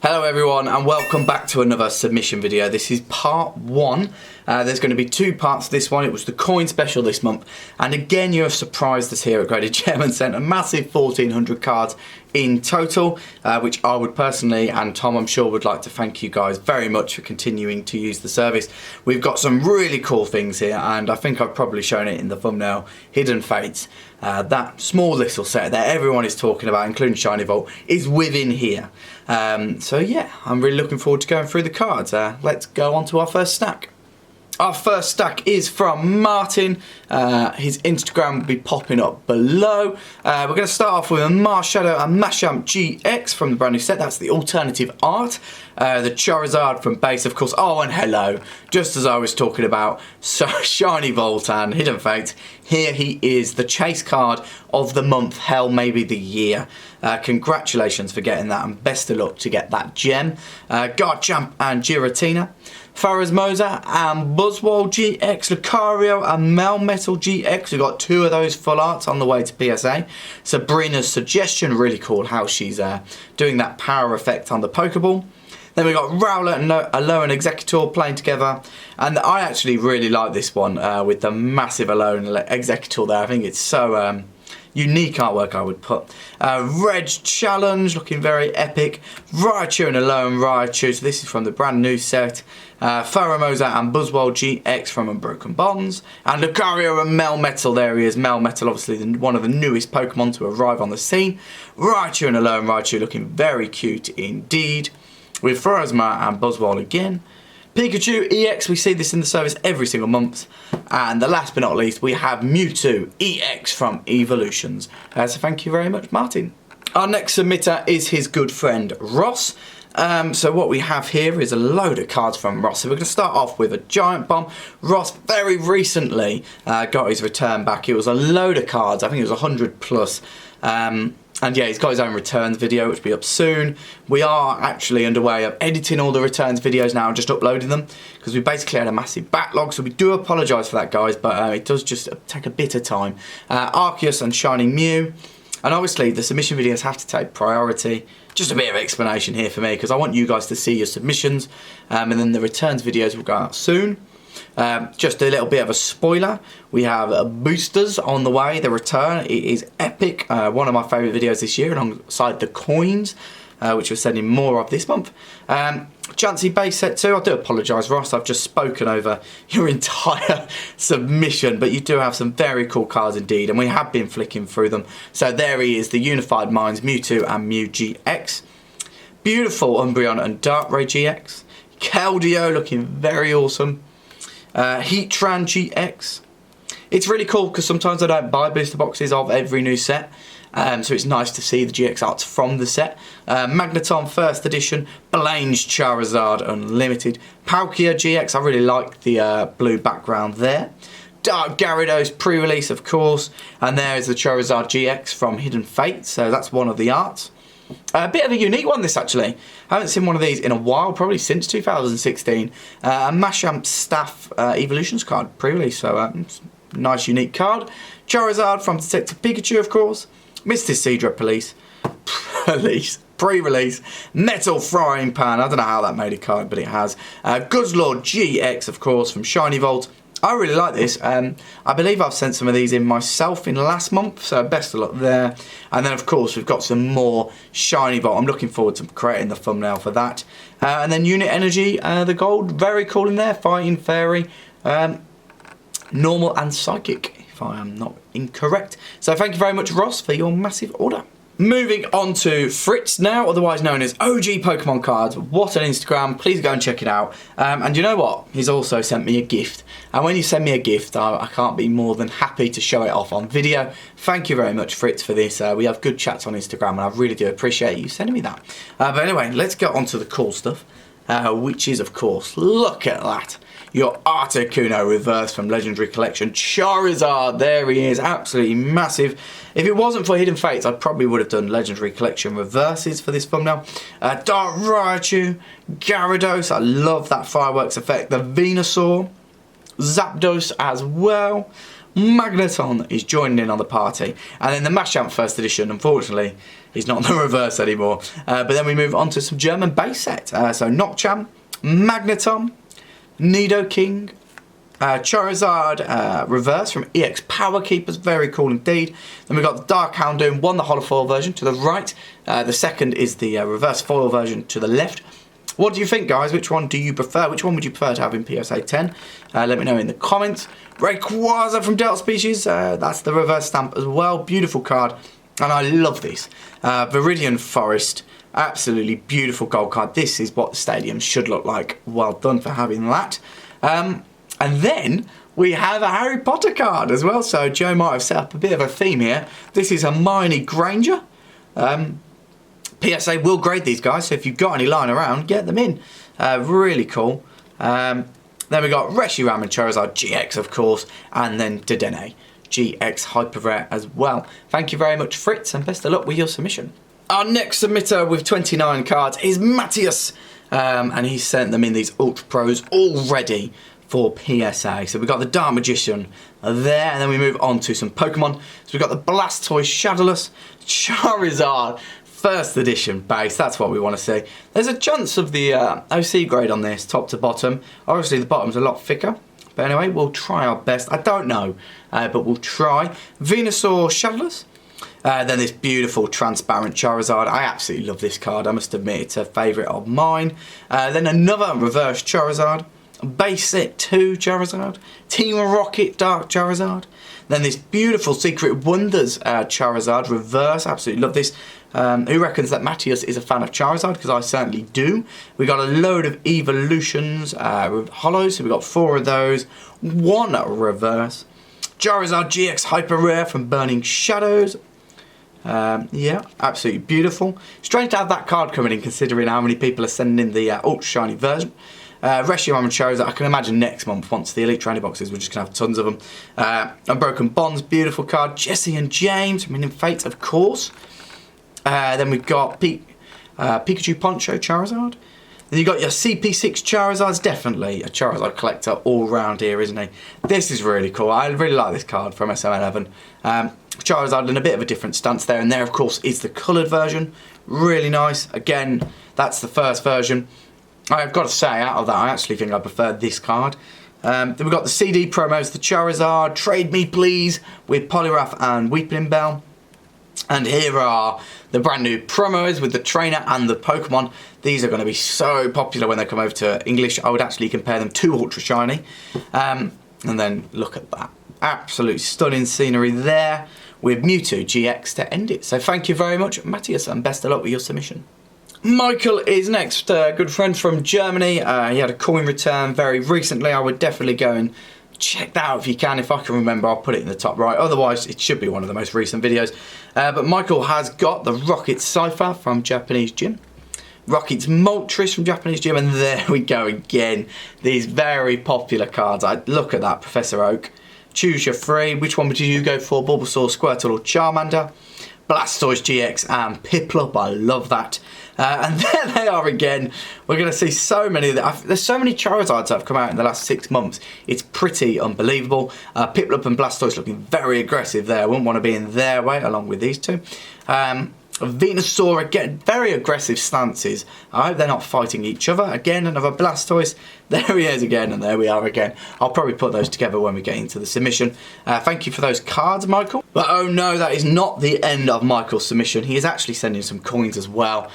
Hello everyone and welcome back to another submission video. This is part 1. There's going to be 2 parts to this one. It was the coin special this month, and again you have surprised us here at Graded Gem and sent a massive 1400 cards in total, which I would personally, and Tom I'm sure, would like to thank you guys very much for continuing to use the service. We've got some really cool things here, and I think I've probably shown it in the thumbnail. Hidden Fates, that small little set that everyone is talking about, including Shiny Vault, is within here. So yeah, I'm really looking forward to going through the cards. Let's go on to our first stack. Our first stack is from Martin. His Instagram will be popping up below. We're going to start off with a Marshadow and Machamp GX from the brand new set. That's the alternative art. The Charizard from base, of course. Oh, and hello. Just as I was talking about Shiny Vault and Hidden Fate, here he is, the chase card of the month, hell, maybe the year. Congratulations for getting that, and best of luck to get that gem. Garchomp and Giratina. Pharasmosa and Buzzwole GX, Lucario and Melmetal GX. We've got 2 of those full arts on the way to PSA. Sabrina's Suggestion, really cool how she's doing that power effect on the Pokeball. Then we've got Rowlet and Alolan Executor playing together. And I actually really like this one with the massive Alolan Executor there. I think it's so unique artwork, I would put. Reg Challenge, looking very epic. Raichu and Alolan Raichu, so this is from the brand new set. Pharasmosa and Buzzwole GX from Unbroken Bonds. And Lucario and Melmetal, there he is. Melmetal, obviously one of the newest Pokemon to arrive on the scene. Raichu and Alolan Raichu looking very cute indeed. With Pharasma and Buzzwole again. Pikachu EX, we see this in the service every single month. And the last but not least, we have Mewtwo EX from Evolutions. So thank you very much, Martin. Our next submitter is his good friend Ross. So what we have here is a load of cards from Ross. So we're going to start off with a Giant Bomb. Ross very recently got his return back. It was a load of cards. I think it was 100 plus. And yeah, he's got his own returns video, which will be up soon. We are actually underway of editing all the returns videos now and just uploading them, because we basically had a massive backlog, so we do apologise for that, guys, but it does just take a bit of time. Arceus and Shining Mew. And obviously, the submission videos have to take priority. Just a bit of explanation here for me, because I want you guys to see your submissions, and then the returns videos will go out soon. Just a little bit of a spoiler, we have boosters on the way. The return, it is epic, one of my favourite videos this year, alongside the coins, which we're sending more of this month. Chansey base set 2, I do apologise Ross, I've just spoken over your entire submission, but you do have some very cool cards indeed, and we have been flicking through them. So there he is, the Unified Minds Mewtwo and Mew GX. Beautiful Umbreon and Darkrai GX. Keldeo looking very awesome. Heatran GX. It's really cool because sometimes I don't buy booster boxes of every new set, so it's nice to see the GX arts from the set. Magneton First Edition, Blaine's Charizard Unlimited, Palkia GX, I really like the blue background there. Dark Gyarados pre-release, of course, and there is the Charizard GX from Hidden Fate, so that's one of the arts. A bit of a unique one, this actually. I haven't seen one of these in a while, probably since 2016. A Machamp Staff Evolutions card pre-release, so nice unique card. Charizard from Detective Pikachu, of course. Mysticedra pre-release. Metal Frying Pan, I don't know how that made a card, but it has. Guzzlord GX, of course, from Shiny Vault. I really like this. I believe I've sent some of these in myself in last month, so best of luck there. And then, of course, we've got some more Shiny Vault. I'm looking forward to creating the thumbnail for that. And then Unit Energy, the gold, very cool in there. Fighting Fairy, Normal and Psychic, if I am not incorrect. So thank you very much, Ross, for your massive order. Moving on to Fritz now, otherwise known as OG Pokemon Cards. What an Instagram, please go and check it out. And you know what, he's also sent me a gift. And when you send me a gift, I can't be more than happy to show it off on video. Thank you very much, Fritz, for this. We have good chats on Instagram, and I really do appreciate you sending me that. But anyway, let's get on to the cool stuff, which is, of course, look at that. Your Articuno reverse from Legendary Collection. Charizard, there he is, absolutely massive. If it wasn't for Hidden Fates, I probably would have done Legendary Collection reverses for this thumbnail. Dark Raichu, Gyarados, I love that fireworks effect. The Venusaur, Zapdos as well. Magneton is joining in on the party. And then the Machamp first edition, unfortunately, is not the reverse anymore. But then we move on to some German base set. So Noccham, Magneton, Nidoking, Charizard reverse from EX Power Keepers, very cool indeed. Then we've got the Dark Houndoom, one the holofoil version to the right. The second is the reverse foil version to the left. What do you think, guys? Which one do you prefer? Which one would you prefer to have in PSA 10? Let me know in the comments. Rayquaza from Delta Species, that's the reverse stamp as well. Beautiful card, and I love these. Viridian Forest, absolutely beautiful gold card. This is what the stadium should look like. Well done for having that. And then we have a Harry Potter card as well. So Joe might have set up a bit of a theme here. This is Hermione Granger. PSA will grade these guys, so if you've got any lying around, get them in. Really cool. Then we got Reshiram and Charizard GX, of course, and then Dedenne GX Hyper Rare as well. Thank you very much, Fritz, and best of luck with your submission. Our next submitter with 29 cards is Mateusz, and he sent them in these Ultra Pros already for PSA. So we've got the Dark Magician there, and then we move on to some Pokemon. So we've got the Blastoise Shadowless, Charizard first edition base, that's what we want to see. There's a chance of the OC grade on this, top to bottom. Obviously the bottom's a lot thicker, but anyway, we'll try our best. I don't know, but we'll try. Venusaur Shadowless. Then this beautiful transparent Charizard. I absolutely love this card, I must admit it's a favourite of mine. Then another reverse Charizard. Base set 2 Charizard. Team Rocket Dark Charizard. Then this beautiful Secret Wonders Charizard reverse. Absolutely love this. Who reckons that Mateusz is a fan of Charizard? Because I certainly do. We got a load of evolutions with hollows. So we got 4 of those. 1 reverse. Charizard GX Hyper Rare from Burning Shadows. Yeah, absolutely beautiful. Strange to have that card coming in, considering how many people are sending in the ultra shiny version. Reshiram and Charizard, I can imagine next month, once the Elite Trainer boxes, we're just going to have tons of them. Unbroken Bonds, beautiful card. Jesse and James from Hidden Fates, of course. Then we've got Pikachu Poncho Charizard. Then you've got your CP6 Charizards, definitely a Charizard collector all round here, isn't he? This is really cool. I really like this card from SM11. Charizard in a bit of a different stance there, and there, of course, is the coloured version. Really nice. Again, that's the first version. I've got to say, out of that, I actually think I prefer this card. Then we've got the CD promos, the Charizard, Trade Me Please, with Poliwrath and Weeping Bell. And here are the brand new promos with the trainer and the Pokemon. These are going to be so popular when they come over to English. I would actually compare them to Ultra Shiny. And then look at that. Absolute stunning scenery there with Mewtwo GX to end it. So thank you very much, Mateusz, and best of luck with your submission. Michael is next, good friend from Germany. He had a coin return very recently. I would definitely go and check that out if you can. If I can remember, I'll put it in the top right. Otherwise, it should be one of the most recent videos. But Michael has got the Rocket Cypher from Japanese Gym. Rocket's Moltres from Japanese Gym. And there we go again. These very popular cards. Look at that, Professor Oak. Choose your 3. Which one would you go for? Bulbasaur, Squirtle or Charmander? Blastoise GX and Piplup. I love that. And there they are again. We're going to see so many. There's so many Charizards that have come out in the last 6 months. It's pretty unbelievable. Piplup and Blastoise looking very aggressive there. I wouldn't want to be in their way along with these two. Venusaur again, very aggressive stances. I hope they're not fighting each other. Again, another Blastoise. There he is again, and there we are again. I'll probably put those together when we get into the submission. Thank you for those cards, Michael. But oh no, that is not the end of Michael's submission. He is actually sending some coins as well.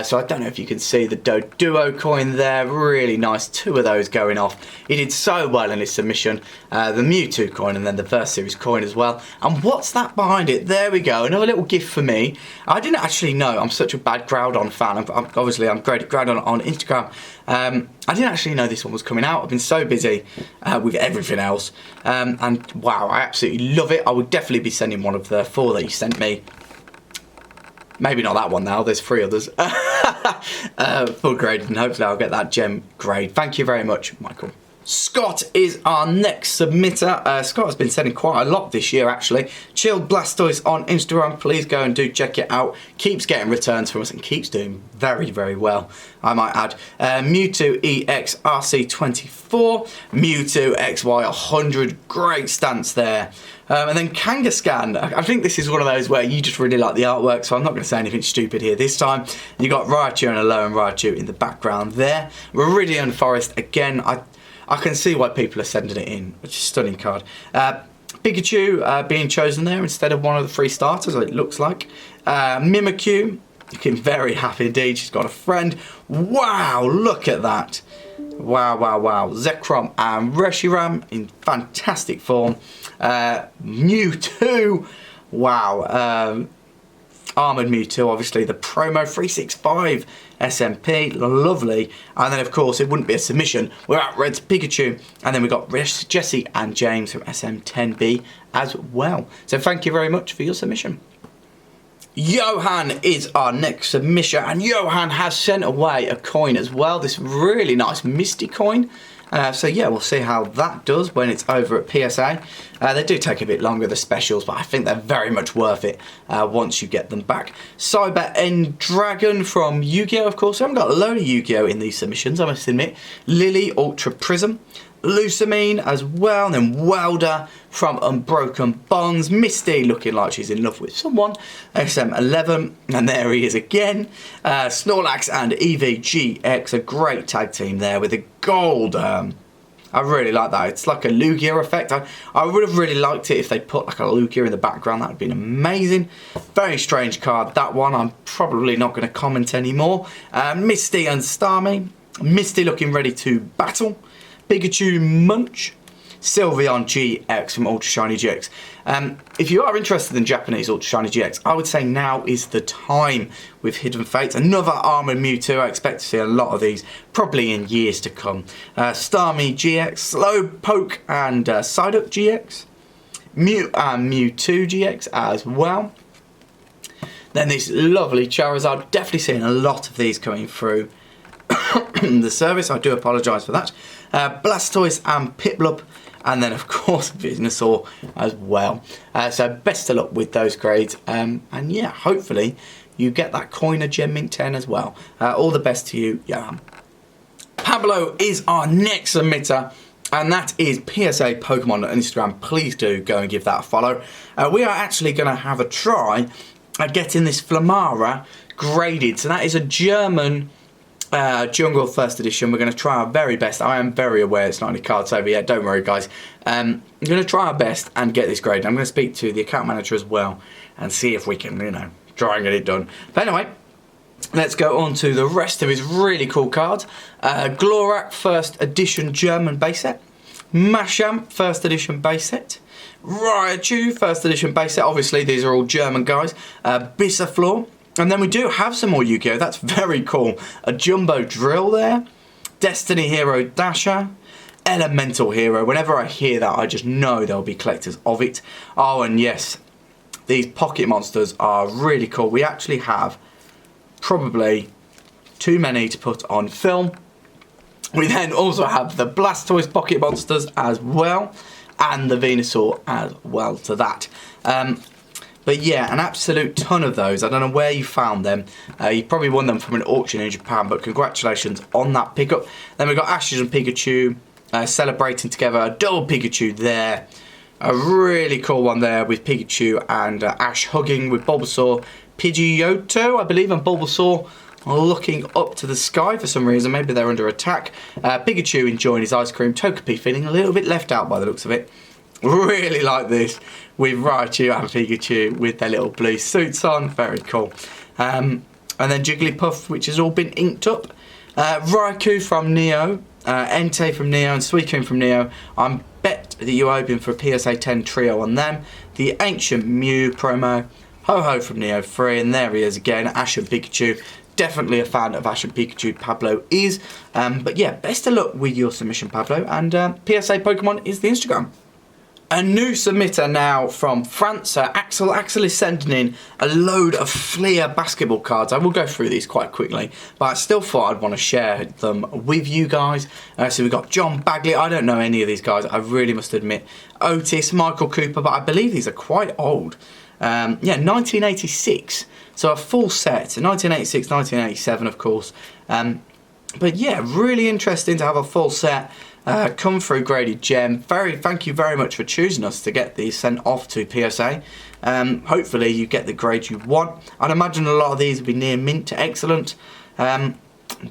So I don't know if you can see the Doduo coin there. Really nice. 2 of those going off. He did so well in his submission. The Mewtwo coin and then the first series coin as well. And what's that behind it? There we go. Another little gift for me. I didn't actually know. I'm such a bad Groudon fan. Obviously, I'm great at Groudon on Instagram. I didn't actually know this one was coming out. I've been so busy with everything else. And wow, I absolutely love it. I would definitely be sending one of the 4 that you sent me. Maybe not that one now, there's 3 others. Full graded, and hopefully I'll get that gem grade. Thank you very much, Michael. Scott is our next submitter. Scott has been sending quite a lot this year, actually. Chilled Blastoise on Instagram. Please go and do check it out. Keeps getting returns from us and keeps doing very, very well, I might add. Mewtwo EX RC24. Mewtwo XY 100. Great stance there. And then Kangaskhan. I think this is one of those where you just really like the artwork, so I'm not going to say anything stupid here this time. You got Raichu and Alolan Raichu in the background there. Viridian Forest again. I can see why people are sending it in, which is a stunning card. Pikachu being chosen there instead of one of the 3 starters, it looks like. Mimikyu, looking very happy indeed. She's got a friend. Wow, look at that. Wow, wow, wow. Zekrom and Reshiram in fantastic form. Mewtwo. Wow. Armoured Mewtwo, obviously the promo 365 SMP, lovely. And then of course it wouldn't be a submission without Red's Pikachu. And then we got Jesse and James from SM10B as well. So thank you very much for your submission. Johan is our next submission, and Johan has sent away a coin as well, this really nice Misty coin. So yeah, we'll see how that does when it's over at PSA. They do take a bit longer, the specials, but I think they're very much worth it once you get them back. Cyber End Dragon from Yu-Gi-Oh! Of course, I haven't got a load of Yu-Gi-Oh! In these submissions, I must admit. Lily Ultra Prism. Lusamine as well, and then Welder from Unbroken Bonds. Misty looking like she's in love with someone. SM11, and there he is again. Snorlax and EVGX, a great tag team there with the gold. I really like that. It's like a Lugia effect. I would have really liked it if they put like a Lugia in the background. That would have been amazing. Very strange card, that one. I'm probably not going to comment anymore. Misty and Starmie. Misty looking ready to battle. Pikachu Munch, Sylveon GX from Ultra Shiny GX. If you are interested in Japanese Ultra Shiny GX, I would say now is the time with Hidden Fates. Another Armoured Mewtwo. I expect to see a lot of these, probably in years to come. Starmie GX, Slowpoke and Psyduck GX. Mew and Mewtwo GX as well. Then this lovely Charizard. Definitely seeing a lot of these coming through the service. I do apologise for that. Blastoise and Piplup, and then of course Venusaur as well. So best of luck with those grades, and yeah, hopefully you get that coin of Gem Mint 10 as well. All the best to you, Johan. Pablo is our next submitter, and that is PSA Pokemon on Instagram. Please do go and give that a follow. We are actually going to have a try at getting this Flamara graded. So that is a German Jungle First Edition. We're going to try our very best. I am very aware it's not any cards over yet. Don't worry, guys. I'm going to try our best and get this graded. I'm going to speak to the account manager as well and see if we can, you know, try and get it done. But anyway, let's go on to the rest of his really cool cards. Glorak First Edition German base set. Machamp First Edition base set. Raichu First Edition base set. Obviously, these are all German guys. Bisaflor. And then we do have some more Yu-Gi-Oh! That's very cool. A Jumbo Drill there. Destiny Hero Dasher. Elemental Hero. Whenever I hear that, I just know there'll be collectors of it. Oh, and yes, these Pocket Monsters are really cool. We actually have probably too many to put on film. We then also have the Blastoise Pocket Monsters as well. And the Venusaur as well to that. But yeah, an absolute ton of those. I don't know where you found them. You probably won them from an auction in Japan, but congratulations on that pickup. Then we've got Ashes and Pikachu celebrating together. A double Pikachu there. A really cool one there with Pikachu and Ash hugging with Bulbasaur. Pidgeotto, I believe, and Bulbasaur looking up to the sky for some reason. Maybe they're under attack. Pikachu enjoying his ice cream. Togepi feeling a little bit left out by the looks of it. Really like this with Raichu and Pikachu with their little blue suits on. Very cool. And then Jigglypuff, which has all been inked up. Raikou from Neo. Entei from Neo and Suicune from Neo. I bet that you're hoping for a PSA 10 trio on them. The Ancient Mew promo. Ho-Ho from Neo 3. And there he is again. Ash and Pikachu. Definitely a fan of Ash and Pikachu, Pablo is. But yeah, best of luck with your submission, Pablo. And PSA Pokemon is the Instagram. A new submitter now from France, Axel. Axel is sending in a load of Fleer basketball cards. I will go through these quite quickly, but I still thought I'd want to share them with you guys. So we've got John Bagley. I don't know any of these guys, I really must admit. Otis, Michael Cooper, but I believe these are quite old. Yeah, 1986. So a full set. 1986, 1987, of course. But yeah, really interesting to have a full set. Come through graded gem. Thank you very much for choosing us to get these sent off to PSA. Hopefully you get the grade you want. I'd imagine a lot of these will be near mint to excellent, but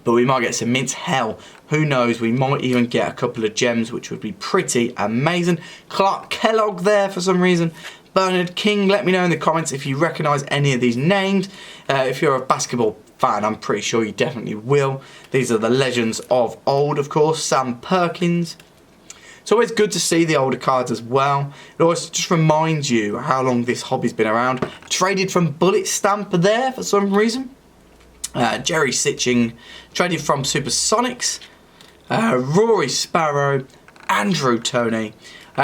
we might get some mint. Hell, who knows, we might even get a couple of gems, which would be pretty amazing. Clark Kellogg there for some reason. Bernard King, let me know in the comments if you recognise any of these names. If you're a basketball fan, I'm pretty sure you definitely will. These are the legends of old, of course. Sam Perkins. It's always good to see the older cards as well. It always just reminds you how long this hobby's been around. Traded from Bullet Stamp there for some reason. Jerry Sitching, traded from Supersonics. Rory Sparrow, Andrew Toney.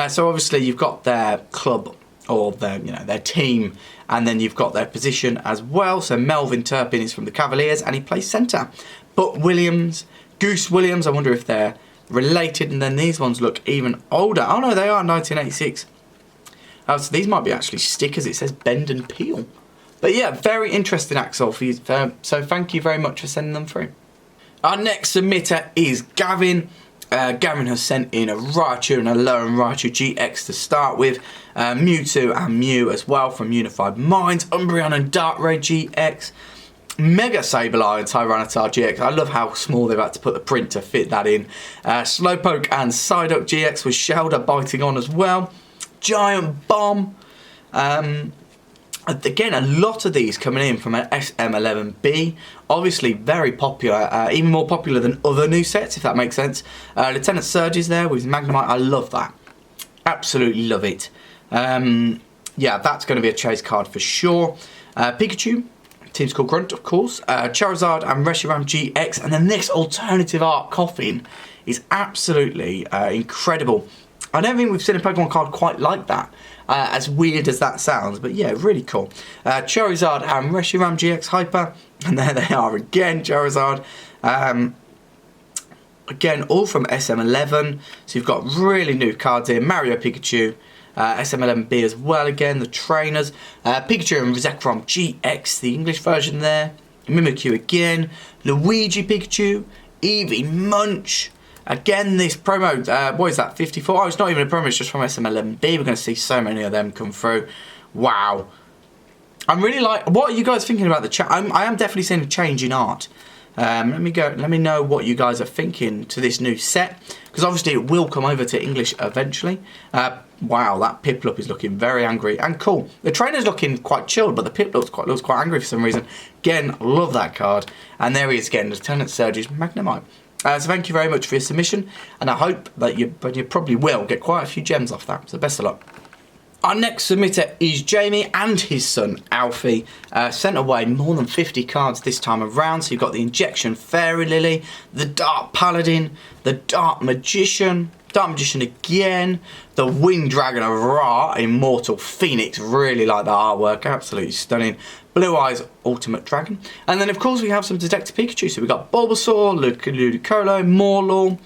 So obviously you've got their club, or their, their team, and then you've got their position as well. So Melvin Turpin is from the Cavaliers and he plays centre. Buck Williams, Goose Williams, I wonder if they're related. And then these ones look even older. Oh no, they are 1986. Oh, so these might be actually stickers. It says Bend and Peel. But yeah, very interesting, Axel. So thank you very much for sending them through. Our next submitter is Gavin. Gavin has sent in a Raichu and a Alolan Raichu GX to start with. Mewtwo and Mew as well from Unified Minds. Umbreon and Darkrai GX. Mega Sableye and Tyranitar GX. I love how small they've had to put the print to fit that in. Slowpoke and Psyduck GX with Shelder biting on as well. Giant Bomb. Again, a lot of these coming in from an SM11B. Obviously very popular, even more popular than other new sets, if that makes sense. Lieutenant Surge is there with Magnemite. I love that. Absolutely love it. Yeah, that's going to be a chase card for sure. Pikachu, team's called Grunt, of course. Charizard and Reshiram GX. And then this alternative art coffin is absolutely incredible. I don't think we've seen a Pokemon card quite like that. As weird as that sounds, but yeah, really cool. Charizard and Reshiram GX Hyper, and there they are again, Charizard. Again, all from SM11, so you've got really new cards here. Mario Pikachu, SM11B as well again, the trainers. Pikachu and Zekrom GX, the English version there. Mimikyu again. Luigi Pikachu, Eevee Munch. Again, this promo, what is that, 54? Oh, it's not even a promo, it's just from SM11B. We're going to see so many of them come through. Wow. I'm really what are you guys thinking about the chat? I am definitely seeing a change in art. Let me know what you guys are thinking to this new set, because obviously it will come over to English eventually. Wow, that Piplup is looking very angry and cool. The trainer's looking quite chilled, but the Piplup looks quite angry for some reason. Again, love that card. And there he is again, Lieutenant Surge's Magnemite. So thank you very much for your submission, and I hope that you probably will get quite a few gems off that, so best of luck. Our next submitter is Jamie and his son Alfie. Sent away more than 50 cards this time around, so you've got the Injection Fairy Lily, the Dark Paladin, the Dark Magician again, the Winged Dragon of Ra, Immortal Phoenix, really like the artwork, absolutely stunning. Blue Eyes Ultimate Dragon. And then of course we have some Detective Pikachu, so we've got Bulbasaur, Ludicolo, Morlul,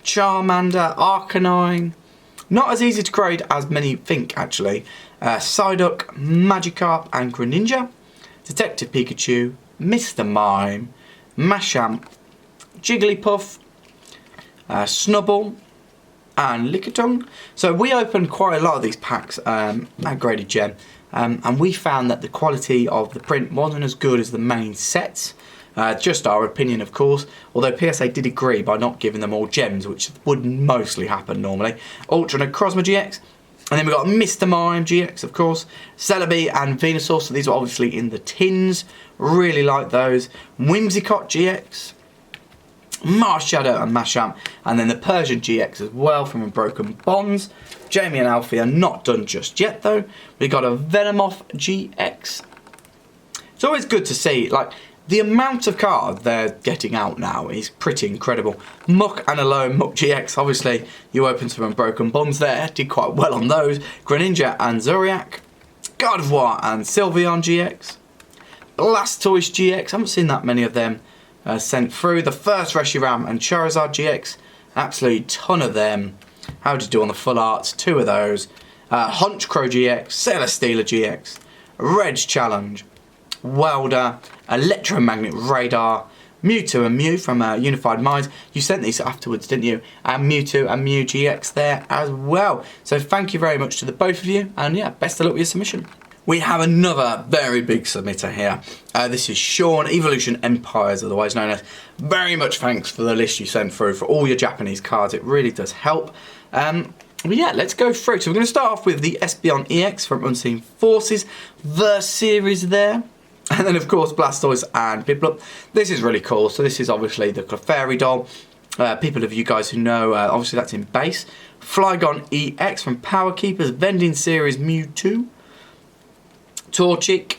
Charmander, Arcanine. Not as easy to grade as many think actually. Psyduck, Magikarp and Greninja. Detective Pikachu, Mr. Mime, Machamp, Jigglypuff, Snubbull, and Lickitung. So we opened quite a lot of these packs at Graded Gem, and we found that the quality of the print wasn't as good as the main sets. Just our opinion, of course, although PSA did agree by not giving them all gems, which would mostly happen normally. Ultra and Necrozma GX, and then we've got Mr. Mime GX, of course, Celebi and Venusaur, so these are obviously in the tins, really like those. Whimsicott GX, Marshadow and Machamp, and then the Persian GX as well from Unbroken Bonds. Jamie and Alfie are not done just yet though. We've got a Venomoth GX. It's always good to see, like, The amount of cards they're getting out now is pretty incredible. Muck and Alone, Muck GX, obviously you opened some Unbroken Bonds there, did quite well on those. Greninja and Zodiac, God of War and Sylveon GX, Blastoise GX, haven't seen that many of them sent through. The first Reshiram and Charizard GX, absolutely ton of them. How'd you do on the full arts? 2 of those. Honchkrow GX, Celesteela GX, Reg Challenge, Welder, Electromagnet Radar, Mewtwo and Mew from Unified Minds. You sent these afterwards, didn't you? And Mewtwo and Mew GX there as well. So thank you very much to the both of you, and yeah, best of luck with your submission. We have another very big submitter here. This is Shaun, Evolution Empires, otherwise known as. Very much thanks for the list you sent through for all your Japanese cards. It really does help. But yeah, let's go through. So we're going to start off with the Espeon EX from Unseen Forces, the series there. And then, of course, Blastoise and Piplup. This is really cool. So this is obviously the Clefairy doll. People of you guys who know, obviously that's in base. Flygon EX from Power Keepers, Vending Series Mewtwo. Torchic,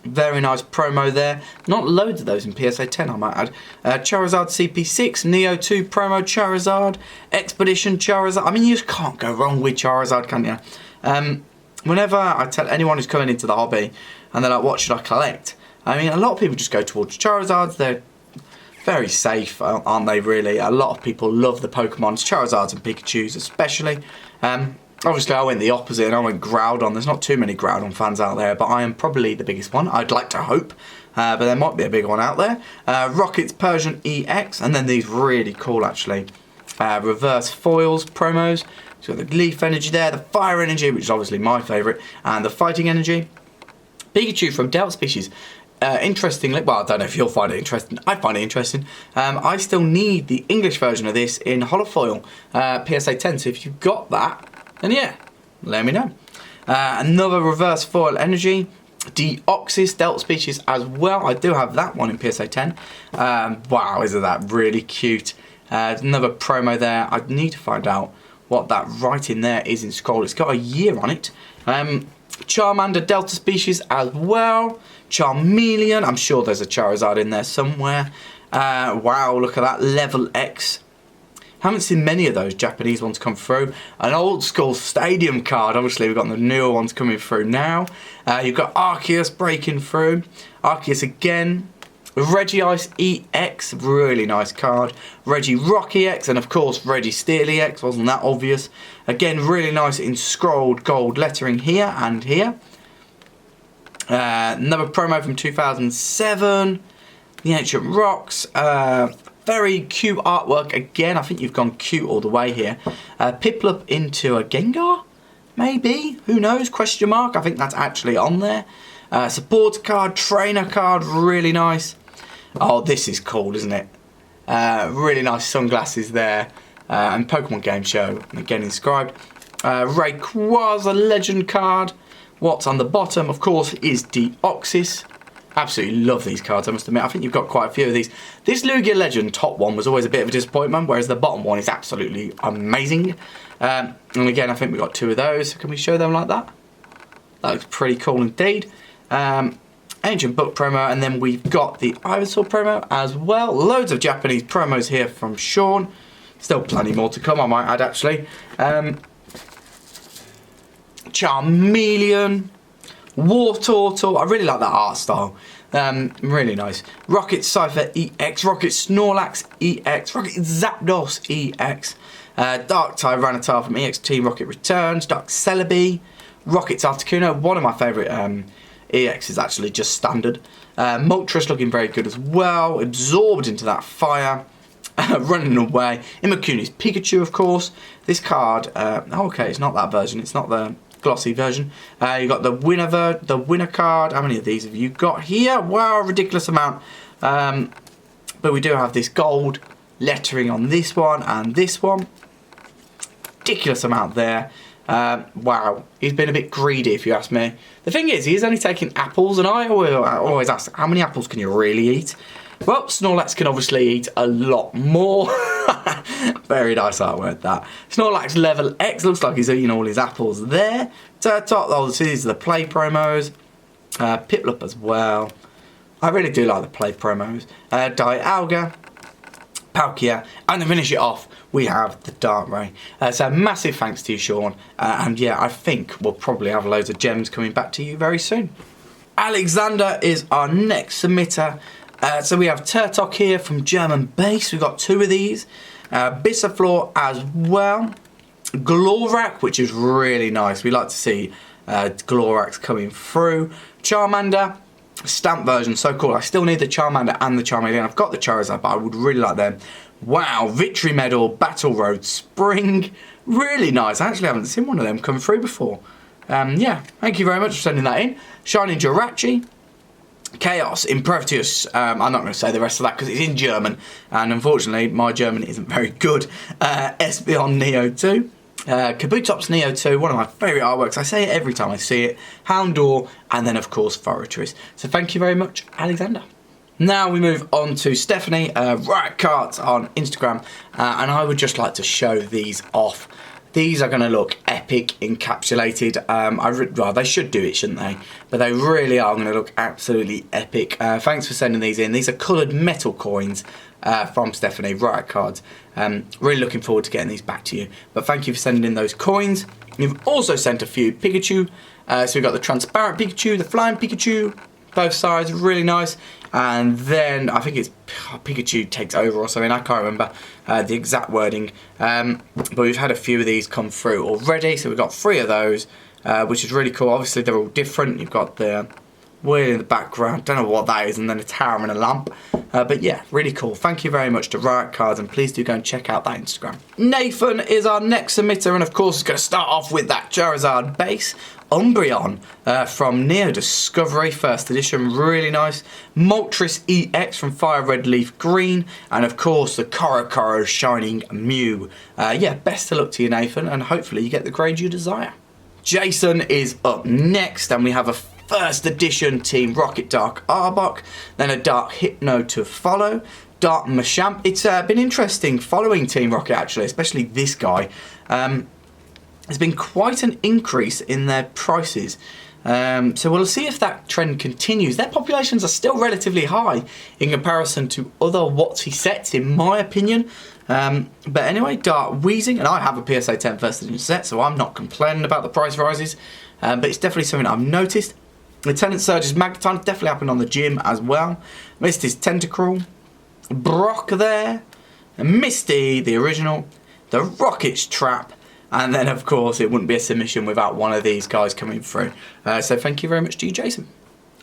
very nice promo there. Not loads of those in PSA 10, I might add. Charizard CP6, Neo 2 promo Charizard, Expedition Charizard. I mean, you just can't go wrong with Charizard, can you? Whenever I tell anyone who's coming into the hobby and they're like, what should I collect? I mean, a lot of people just go towards Charizards. They're very safe, aren't they, really? A lot of people love the Pokemons, Charizards and Pikachus especially. Obviously, I went the opposite and I went Groudon. There's not too many Groudon fans out there, but I am probably the biggest one. I'd like to hope, but there might be a big one out there. Rocket's Persian EX, and then these really cool, actually. Reverse Foils promos. So the Leaf Energy there, the Fire Energy, which is obviously my favourite, and the Fighting Energy. Pikachu from Delta Species. Interestingly, well, I don't know if you'll find it interesting. I find it interesting. I still need the English version of this in holofoil, PSA 10. So if you've got that, then yeah, let me know. Another Reverse Foil Energy, Deoxys, Delta Species as well. I do have that one in PSA 10. Wow, isn't that really cute? Another promo there. I need to find out what that writing there is in scroll. It's got a year on it. Charmander Delta Species as well. Charmeleon, I'm sure there's a Charizard in there somewhere. Wow, look at that, Level X. Haven't seen many of those Japanese ones come through. An old school stadium card, obviously we've got the newer ones coming through now. You've got Arceus breaking through. Arceus again. Regice EX, really nice card. Regirock EX, and of course Registeel EX, wasn't that obvious? Again, really nice in scrolled gold lettering here and here. Another promo from 2007. The Ancient Rocks. Very cute artwork again. I think you've gone cute all the way here. Piplup into a Gengar, maybe? Who knows? Question mark. I think that's actually on there. Support card, trainer card, really nice. Oh, this is cool, isn't it? Really nice sunglasses there. And Pokemon Game Show, again inscribed. Rayquaza Legend card. What's on the bottom, of course, is Deoxys. Absolutely love these cards, I must admit. I think you've got quite a few of these. This Lugia Legend top one was always a bit of a disappointment, whereas the bottom one is absolutely amazing. And again, I think we've got 2 of those. Can we show them like that? That looks pretty cool indeed. Ancient Book promo, and then we've got the Ivysaur promo as well. Loads of Japanese promos here from Shaun. Still plenty more to come, I might add, actually. Charmeleon. War Turtle. I really like that art style. Really nice. Rocket Cypher EX. Rocket Snorlax EX. Rocket Zapdos EX. Dark Tyranitar from EX Team Rocket Returns. Dark Celebi. Rocket's Articuno. One of my favourite EX is actually just standard. Moltres looking very good as well. Absorbed into that fire. Running away. Imakuni's Pikachu, of course. This card, okay, it's not that version. It's not the glossy version. You've got the winner card. How many of these have you got here? Wow, ridiculous amount. But we do have this gold lettering on this one and this one. Ridiculous amount there. Wow, he's been a bit greedy if you ask me. The thing is, he's only taking apples, and I always ask, how many apples can you really eat? Well, Snorlax can obviously eat a lot more. Very nice artwork, that. Snorlax Level X, looks like he's eating all his apples there. Turtok, these are the play promos. Piplup as well. I really do like the play promos. Dialga, Palkia, and to finish it off, we have the Dark Ray. So massive thanks to you, Shaun. And yeah, I think we'll probably have loads of gems coming back to you very soon. Alexander is our next submitter. So we have Turtok here from German Base. We've got 2 of these. Bissaflor as well. Glorak, which is really nice. We like to see Gloraks coming through. Charmander, stamp version, so cool. I still need the Charmander and the Charmander. I've got the Charizard, but I would really like them. Wow, Victory Medal, Battle Road, Spring. Really nice. I actually haven't seen one of them come through before. Yeah, thank you very much for sending that in. Shining Jirachi. Chaos, Impervious. I'm not going to say the rest of that because it's in German. And unfortunately, my German isn't very good. Espeon Neo 2. Kabutops Neo 2, one of my favourite artworks. I say it every time I see it. Houndour, and then of course Forretress. So thank you very much, Alexander. Now we move on to Stephanie, Riot Cards on Instagram, and I would just like to show these off. These are going to look epic encapsulated. Well, they should do it, shouldn't they? But they really are going to look absolutely epic. Thanks for sending these in. These are coloured metal coins from Stephanie, Riot Cards. Really looking forward to getting these back to you. But thank you for sending in those coins. You've also sent a few Pikachu. So we've got the transparent Pikachu, the flying Pikachu, both sides, really nice. And then I think it's Pikachu takes over or something, I can't remember the exact wording. But we've had a few of these come through already, so we've got 3 of those, which is really cool. Obviously they're all different. You've got the wheel in the background, don't know what that is, and then a tower and a lamp. But yeah, really cool. Thank you very much to Riot Cards, and please do go and check out that Instagram. Nathan is our next submitter, and of course it's going to start off with that Charizard base. Umbreon from Neo Discovery, first edition, really nice. Moltres EX from Fire Red Leaf Green, and of course the Korokoro Shining Mew. Yeah, best of luck to you, Nathan, and hopefully you get the grade you desire. Jason is up next, and we have a first edition Team Rocket Dark Arbok, then a Dark Hypno to follow. Dark Machamp. It's been interesting following Team Rocket actually, especially this guy. There's been quite an increase in their prices. So we'll see if that trend continues. Their populations are still relatively high in comparison to other WotC sets, in my opinion. But anyway, Dark Wheezing, and I have a PSA 10 first edition set, so I'm not complaining about the price rises. But it's definitely something I've noticed. Lieutenant Surge's Magneton definitely happened on the gym as well. Misty's Tentacruel. Brock there. And Misty, the original. The Rocket's Trap. And then, of course, it wouldn't be a submission without one of these guys coming through. So thank you very much to you, Jason.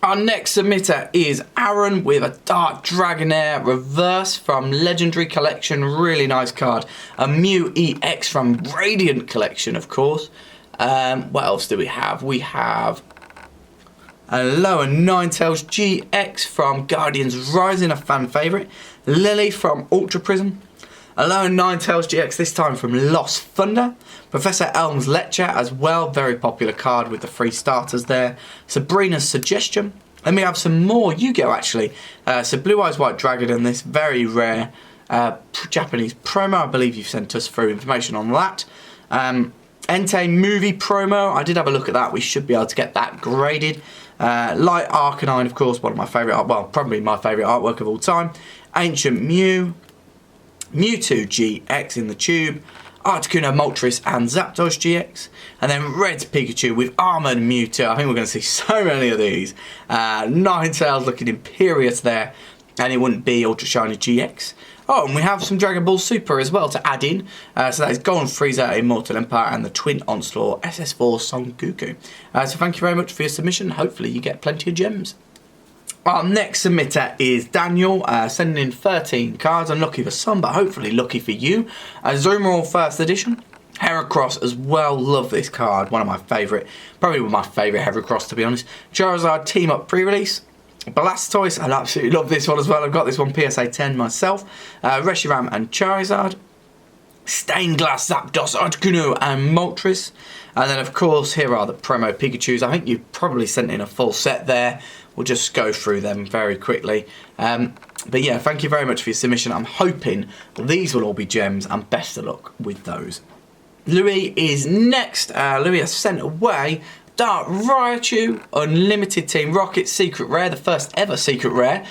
Our next submitter is Aaron with a Dark Dragonair Reverse from Legendary Collection. Really nice card. A Mew EX from Radiant Collection, of course. What else do we have? We have a Lower Ninetales GX from Guardians Rising, a fan favourite. Lily from Ultra Prism. A Lower Ninetales GX, this time from Lost Thunder. Professor Elm's Lecture as well, very popular card with the 3 starters there. Sabrina's Suggestion. Then we have some more Yu-Gi-Oh! Actually. So Blue Eyes White Dragon and this very rare Japanese promo. I believe you've sent us through information on that. Entei movie promo. I did have a look at that. We should be able to get that graded. Light Arcanine, of course, one of my favourite, well, probably my favourite artwork of all time. Ancient Mew. Mewtwo GX in the tube. Articuno Moltres and Zapdos GX. And then Red Pikachu with Armoured Mewtwo. I think we're going to see so many of these. Ninetales looking imperious there. And it wouldn't be Ultra Shiny GX. Oh, and we have some Dragon Ball Super as well to add in. So that is Golden Frieza, Immortal Empire, and the Twin Onslaught SS4 Son Goku. So thank you very much for your submission. Hopefully you get plenty of gems. Our next submitter is Daniel, sending in 13 cards. Unlucky for some, but hopefully lucky for you. Zoomerall First Edition. Heracross as well. Love this card. One of my favourite. Probably my favourite Heracross, to be honest. Charizard Team Up Pre-Release. Blastoise. I absolutely love this one as well. I've got this one PSA 10 myself. Reshiram and Charizard. Stained Glass Zapdos, Articuno and Moltres. And then, of course, here are the promo Pikachus. I think you probably sent in a full set there. We'll just go through them very quickly. But yeah, thank you very much for your submission. I'm hoping these will all be gems, and best of luck with those. Louis is next. Louis has sent away Start Raichu, Unlimited Team Rocket, Secret Rare, the first ever Secret Rare.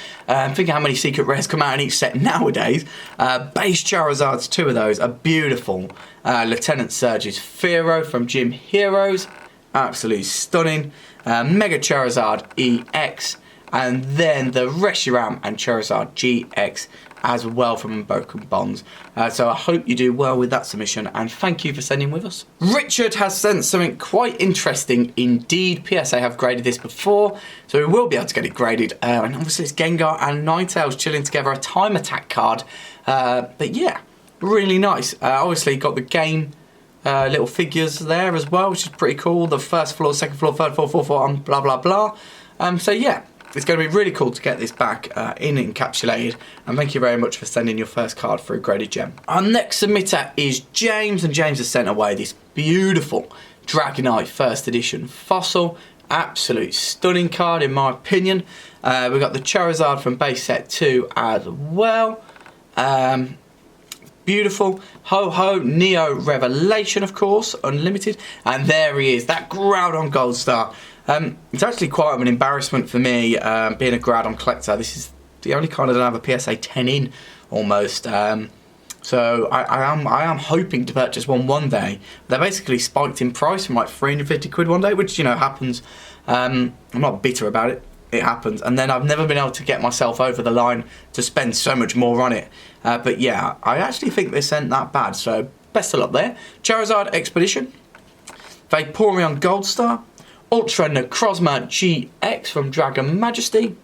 Think how many Secret Rares come out in each set nowadays. Base Charizards, 2 of those, are beautiful. Lieutenant Surge's Fearow from Gym Heroes, absolutely stunning. Mega Charizard EX, and then the Reshiram and Charizard GX as well from Unbroken Bonds. So I hope you do well with that submission, and thank you for sending with us. Richard has sent something quite interesting indeed. PSA have graded this before, so we will be able to get it graded. And obviously it's Gengar and Ninetales chilling together, a Time Attack card. But yeah, really nice. Obviously got the game little figures there as well, which is pretty cool. The first floor, second floor, third floor, fourth floor, and blah, blah, blah. So yeah. It's going to be really cool to get this back in encapsulated, and thank you very much for sending your first card through Graded Gem. Our next submitter is James, and James has sent away this beautiful Dragonite first edition fossil. Absolute stunning card in my opinion. We've got the Charizard from base set 2 as well. Beautiful. Ho-Ho, Neo Revelation, of course, Unlimited. And there he is, that Groudon Gold Star. It's actually quite of an embarrassment for me, being a Groudon collector. This is the only card I don't have a PSA 10 in, almost. So I am hoping to purchase one day. They're basically spiked in price from like 350 quid one day, which, you know, happens. I'm not bitter about it. It happens. And then I've never been able to get myself over the line to spend so much more on it. But yeah, I actually think this ain't that bad. So best of luck there. Charizard Expedition. Vaporeon Gold Star. Ultra Necrozma GX from Dragon Majesty.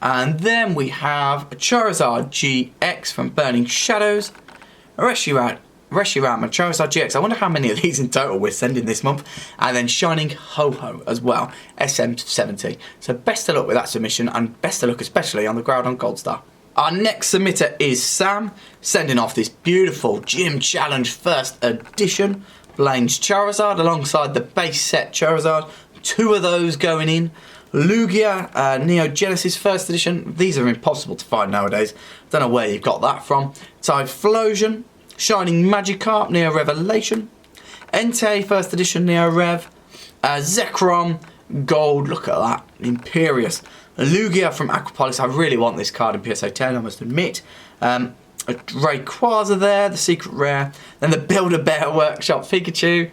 And then we have a Charizard GX from Burning Shadows. A Reshiram and Charizard GX. I wonder how many of these in total we're sending this month. And then Shining Ho-Ho as well. SM70. So best of luck with that submission, and best of luck especially on the Groudon Gold Star. Our next submitter is Sam, sending off this beautiful Gym Challenge first edition Blaine's Charizard alongside the base set Charizard. 2 of those going in. Lugia, Neo Genesis first edition. These are impossible to find nowadays. Don't know where you've got that from. Typhlosion, Shining Magikarp, Neo Revelation. Entei first edition Neo Rev. Zekrom, Gold, look at that. Imperious. Lugia from Aquapolis. I really want this card in PSA 10, I must admit. A Rayquaza there, the secret rare. Then the Build-A-Bear Workshop Pikachu.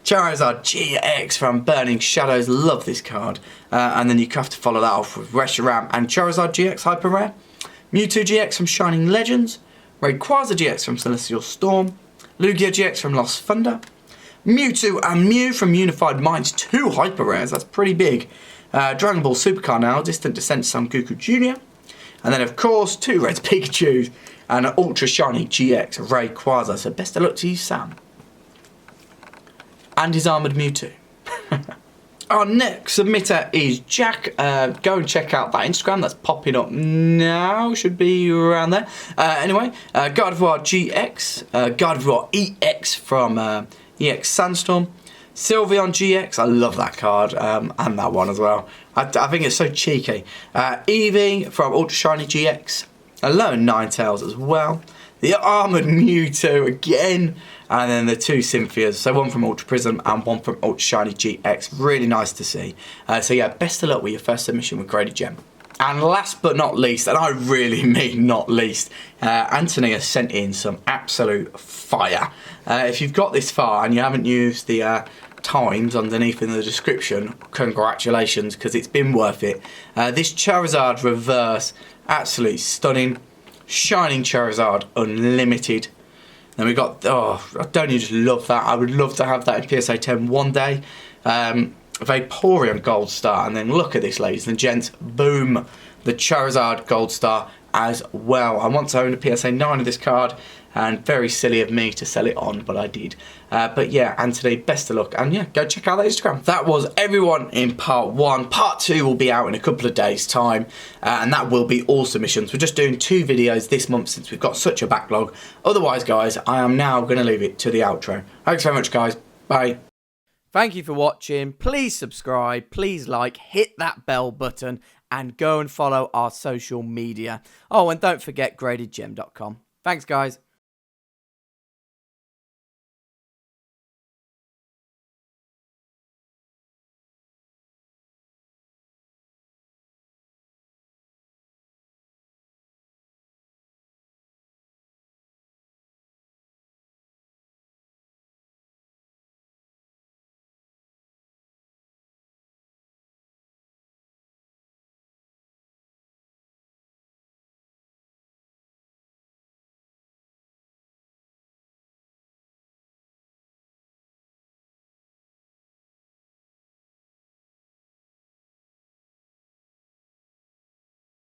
Charizard GX from Burning Shadows. Love this card. And then you have to follow that off with Reshiram and Charizard GX Hyper Rare. Mewtwo GX from Shining Legends. Rayquaza GX from Celestial Storm. Lugia GX from Lost Thunder. Mewtwo and Mew from Unified Minds. 2 Hyper Rares, that's pretty big. Dragon Ball Supercar now, Distant Descent Son Goku Jr. And then of course 2 Red Pikachus. And an Ultra Shiny GX Rayquaza. So best of luck to you, Sam. And his Armoured Mewtwo. Our next submitter is Jack. Go and check out that Instagram. That's popping up now. Should be around there. Anyway, Gardevoir GX. Gardevoir EX from EX Sandstorm. Sylveon GX. I love that card. And that one as well. I think it's so cheeky. Eevee from Ultra Shiny GX. A lone Ninetales as well. The Armoured Mewtwo again. And then the 2 Synthias. So one from Ultra Prism and one from Ultra Shiny GX. Really nice to see. So yeah, best of luck with your first submission with Graded Gem. And last but not least, and I really mean not least, Anthony has sent in some absolute fire. If you've got this far and you haven't used the times underneath in the description, congratulations, because it's been worth it. This Charizard reverse, absolutely stunning. Shining Charizard Unlimited. Then we got, oh, don't you just love that? I would love to have that in PSA 10 one day. Vaporeon Gold Star. And then look at this, ladies and gents. Boom. The Charizard Gold Star as well. I want to own a PSA 9 of this card. And very silly of me to sell it on, but I did. But yeah, Anthony, best of luck. And yeah, go check out that Instagram. That was everyone in part 1. Part 2 will be out in a couple of days' time. And that will be all submissions. We're just doing 2 videos this month since we've got such a backlog. Otherwise, guys, I am now going to leave it to the outro. Thanks very much, guys. Bye. Thank you for watching. Please subscribe, please like, hit that bell button, and go and follow our social media. Oh, and don't forget gradedgem.com. Thanks, guys.